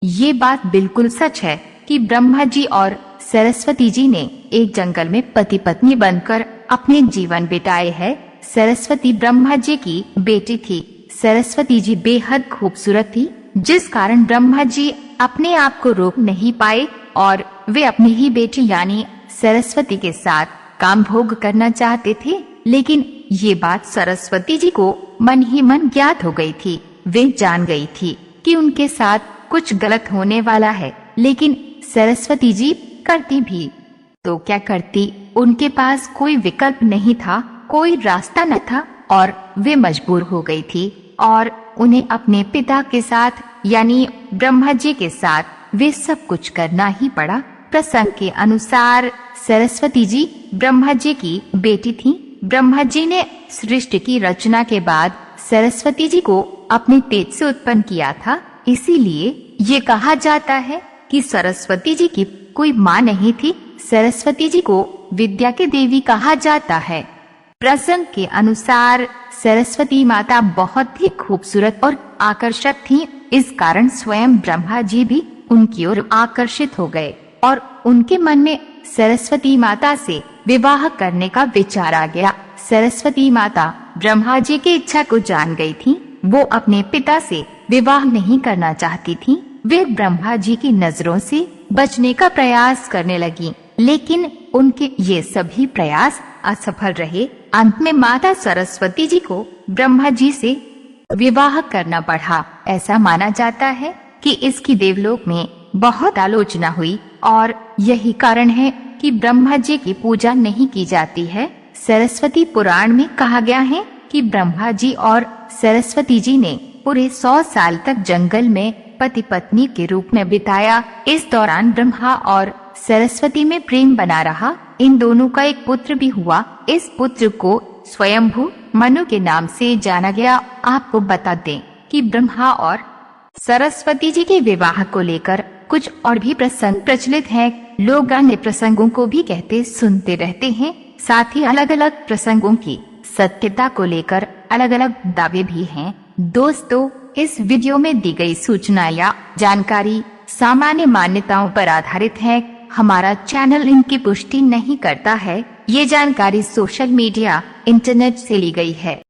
ये बात बिल्कुल सच है कि ब्रह्मा जी और सरस्वती जी ने एक जंगल में पति पत्नी बनकर अपने जीवन बिताए हैं। सरस्वती ब्रह्मा जी की बेटी थी। सरस्वती जी बेहद खूबसूरत थी, जिस कारण ब्रह्मा जी अपने आप को रोक नहीं पाए और वे अपनी ही बेटी यानी सरस्वती के साथ काम भोग करना चाहते थे। लेकिन ये बात सरस्वती जी को मन ही मन ज्ञात हो गई थी। वे जान गई थी कि उनके साथ कुछ गलत होने वाला है, लेकिन सरस्वती जी करती भी तो क्या करती। उनके पास कोई विकल्प नहीं था, कोई रास्ता न था और वे मजबूर हो गई थी और उन्हें अपने पिता के साथ यानी ब्रह्मा जी के साथ वे सब कुछ करना ही पड़ा। प्रसंग के अनुसार सरस्वती जी ब्रह्मा जी की बेटी थी। ब्रह्मा जी ने सृष्टि की रचना के बाद सरस्वती जी को अपने तेज से उत्पन्न किया था। इसीलिए ये कहा जाता है कि सरस्वती जी की कोई माँ नहीं थी। सरस्वती जी को विद्या की देवी कहा जाता है। प्रसंग के अनुसार सरस्वती माता बहुत ही खूबसूरत और आकर्षक थीं। इस कारण स्वयं ब्रह्मा जी भी उनकी ओर आकर्षित हो गए और उनके मन में सरस्वती माता से विवाह करने का विचार आ गया। सरस्वती माता ब्रह्मा जी की इच्छा को जान गई थी। वो अपने पिता से विवाह नहीं करना चाहती थी। वे ब्रह्मा जी की नजरों से बचने का प्रयास करने लगी, लेकिन उनके ये सभी प्रयास असफल रहे। अंत में माता सरस्वती जी को ब्रह्मा जी से विवाह करना पड़ा। ऐसा माना जाता है कि इसकी देवलोक में बहुत आलोचना हुई और यही कारण है कि ब्रह्मा जी की पूजा नहीं की जाती है। सरस्वती पुराण में कहा गया है कि ब्रह्मा जी और सरस्वती जी ने पूरे 100 साल तक जंगल में पति पत्नी के रूप में बिताया। इस दौरान ब्रह्मा और सरस्वती में प्रेम बना रहा। इन दोनों का एक पुत्र भी हुआ। इस पुत्र को स्वयंभू मनु के नाम से जाना गया। आपको बता दें कि ब्रह्मा और सरस्वती जी के विवाह को लेकर कुछ और भी प्रसंग प्रचलित हैं। लोग अन्य प्रसंगों को भी कहते सुनते रहते हैं। साथ ही अलग अलग प्रसंगों की सत्यता को लेकर अलग अलग दावे भी हैं। दोस्तों, इस वीडियो में दी गई सूचना या जानकारी सामान्य मान्यताओं पर आधारित है। हमारा चैनल इनकी पुष्टि नहीं करता है। ये जानकारी सोशल मीडिया इंटरनेट से ली गई है।